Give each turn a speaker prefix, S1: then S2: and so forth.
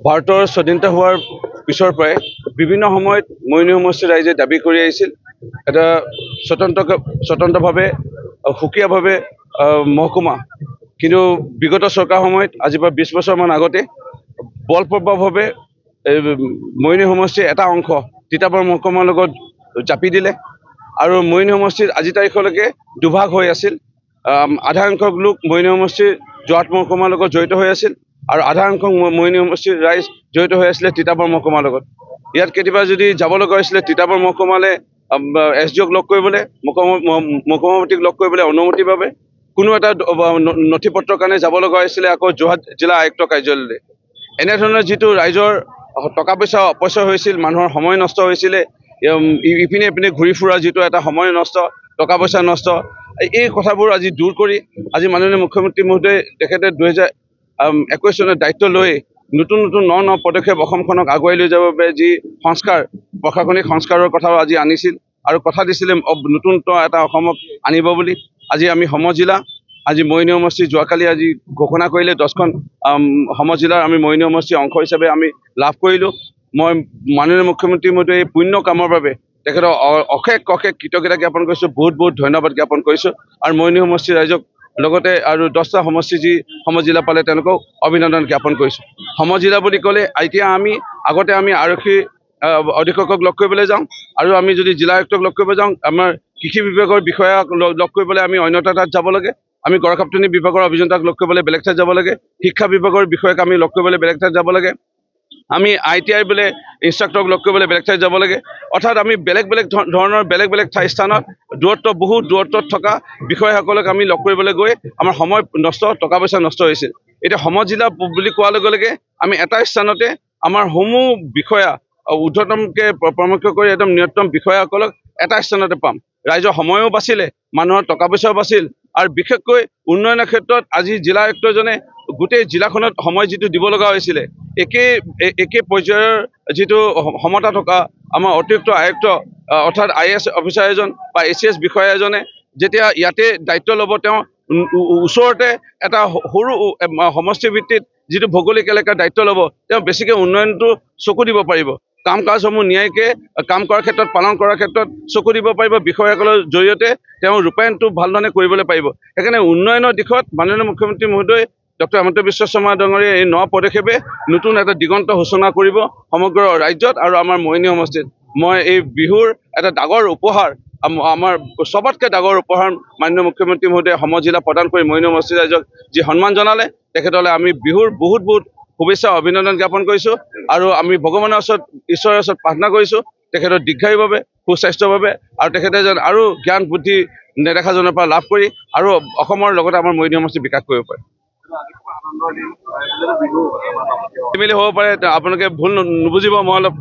S1: ভাৰতৰ স্বাধীনতা হোৱাৰ পিছৰ পৰাই বিভিন্ন সময়ত মইনু সমষ্টিৰ ৰাইজে দাবী কৰি আহিছিল এটা স্বতন্ত্ৰভাৱে সুকীয়াভাৱে মহকুমা। কিন্তু বিগত চৰকাৰ সময়ত আজিৰ পৰা 20 বছৰমান আগতে বলপূৰ্বকভাৱে মইনু সমষ্টিৰ এটা অংশ তিতাবৰ মহকুমাৰ লগত জাপি দিলে আৰু মইনু সমষ্টিৰ আজি তাৰিখলৈকে দুভাগ হৈ আছিল। আধা সংখ্যক লোক মইনু সমষ্টিৰ যোৰহাট মহকুমাৰ লগত জড়িত হৈ আছিল আৰু আধা সংখ্যক মইনু সমষ্টিৰ ৰাইজ জড়িত হৈ আছিলে তিতাবৰ মহকুমাৰ লগত। ইয়াত কেতিয়াবা যদি যাব লগা হৈছিলে তিতাবৰ মহকুমালৈ SDOক লগ কৰিবলৈ, মহকুমাপতিক লগ কৰিবলৈ অনুমতিৰ বাবে কোনো এটা নথি পত্ৰৰ কাৰণে যাব লগা হৈছিলে আকৌ যোৰহাট জিলা আয়ুক্ত কাৰ্যালয়লৈ। এনেধৰণৰ যিটো ৰাইজৰ টকা পইচা অপচয় হৈছিল, মানুহৰ সময় নষ্ট হৈছিলে, ইপিনে ইপিনে ঘূৰি ফুৰা যিটো এটা সময় নষ্ট, টকা পইচা নষ্ট, এই কথাবোৰ আজি দূৰ কৰি আজি মাননীয় মুখ্যমন্ত্ৰী মহোদয়ে তেখেতে 2021 চনত দায়িত্ব লৈ নতুন নতুন ন পদক্ষেপ অসমখনক আগুৱাই লৈ যাব বাবে যি সংস্কাৰ, প্ৰশাসনিক সংস্কাৰৰ কথাও আজি আনিছিল আৰু কথা দিছিলে নতুন এটা অসমক আনিব বুলি। আজি আমি সমজিলা আজি মইনু সমষ্টি যোৱাকালি আজি ঘোষণা কৰিলে 10খন সমজিলাৰ আমি মইনু সমষ্টিৰ অংশ হিচাপে আমি লাভ কৰিলোঁ। মই মাননীয় মুখ্যমন্ত্ৰী মহোদয়ে এই পুণ্য কামৰ বাবে তেখেতক অশেষ কৃতজ্ঞতা জ্ঞাপন কৰিছোঁ, বহুত বহুত ধন্যবাদ জ্ঞাপন কৰিছোঁ আৰু মইনু সমষ্টিৰ ৰাইজক লগতে আৰু 10টা সমষ্টি যি সমজিলা পালে তেওঁলোকক অভিনন্দন জ্ঞাপন কৰিছোঁ। সমজিলা বুলি ক'লে এতিয়া আগতে আমি আৰক্ষী অধীক্ষকক লগ কৰিবলৈ যাওঁ আৰু আমি যদি জিলা আয়ুক্তক লগ কৰিব যাওঁ আমাৰ কৃষি বিভাগৰ বিষয়াক লগ কৰিবলৈ আমি অন্য এটা তাত যাব লাগে, আমি গড়কাপ্তানি বিভাগৰ অভিযন্তাক লগ কৰিবলৈ বেলেগ ঠাইত যাব লাগে, শিক্ষা বিভাগৰ বিষয়াক আমি লগ কৰিবলৈ বেলেগ ঠাইত যাব লাগে, আমি ITI বোলে ইনষ্ট্ৰাক্টৰক লগ কৰিবলৈ বেলেগ ঠাইত যাব লাগে। অৰ্থাৎ আমি বেলেগ ধৰণৰ বেলেগ স্থানত বহুত দূৰত্বত থকা বিষয়াসকলক আমি লগ কৰিবলৈ গৈ আমাৰ সময় নষ্ট, টকা পইচা নষ্ট হৈছিল। এতিয়া সমজিলা বুলি কোৱাৰ লগে লগে আমি এটা স্থানতে আমাৰ সমূহ বিষয়া ঊৰ্ধ্বতমকে পৰামৰ্শ কৰি একদম নিয়ন্ত্ৰণ বিষয়াসকলক এটা স্থানতে পাম। ৰাইজৰ সময়ো বাচিলে, মানুহৰ টকা পইচাও বাচিল আৰু বিশেষকৈ উন্নয়নৰ ক্ষেত্ৰত আজি জিলা আয়ুক্তজনে গোটেই জিলাখনত সময় যিটো দিব লগা হৈছিলে একে পৰ্যায়ৰ যিটো সমতা থকা আমাৰ অতিৰিক্ত আয়ুক্ত অৰ্থাৎ IAS অফিচাৰ এজন বা ACS বিষয়া এজনে যেতিয়া ইয়াতে দায়িত্ব ল'ব, তেওঁ ওচৰতে এটা সৰু সমষ্টি ভিত্তিত যিটো ভৌগোলিক এলেকাৰ দায়িত্ব ল'ব, তেওঁ বেছিকৈ উন্নয়নটো চকু দিব পাৰিব, কাম কাজসমূহ ন্যায়কৈ কাম কৰাৰ ক্ষেত্ৰত পালন কৰাৰ ক্ষেত্ৰত চকু দিব পাৰিব, বিষয়াসকলৰ জৰিয়তে তেওঁ ৰূপায়ণটো ভালধৰণে কৰিবলৈ পাৰিব। সেইকাৰণে উন্নয়নৰ দিশত মাননীয় মুখ্যমন্ত্ৰী মহোদয় ডক্টৰ হিমন্ত বিশ্ব শৰ্মা ডাঙৰীয়াই এই 9 পদক্ষেপে নতুন এটা দিগন্ত সূচনা কৰিব সমগ্ৰ ৰাজ্যত আৰু আমাৰ মইনু সমষ্টিত। মই এই বিহুৰ এটা ডাঙৰ উপহাৰ, আমাৰ চবতকৈ ডাঙৰ উপহাৰ মাননীয় মুখ্যমন্ত্ৰী মহোদয়ে সমজিলা প্ৰদান কৰি মইনু সমষ্টি ৰাইজক যি সন্মান জনালে তেখেতলৈ আমি বিহুৰ বহুত শুভেচ্ছা অভিনন্দন জ্ঞাপন কৰিছোঁ আৰু আমি ভগৱানৰ ওচৰত ঈশ্বৰৰ ওচৰত প্ৰাৰ্থনা কৰিছোঁ তেখেতৰ দীৰ্ঘায়ুৰ বাবে, সুস্বাস্থ্যৰ বাবে আৰু তেখেতে যেন আৰু জ্ঞান বুদ্ধি নেদেখাজনৰ পৰা লাভ কৰি আৰু অসমৰ লগতে আমাৰ মইনু সমষ্টি বিকাশ কৰিব পাৰে। হ'ব পাৰে, আপোনালোকে ভুল নুবুজিব, মই অলপ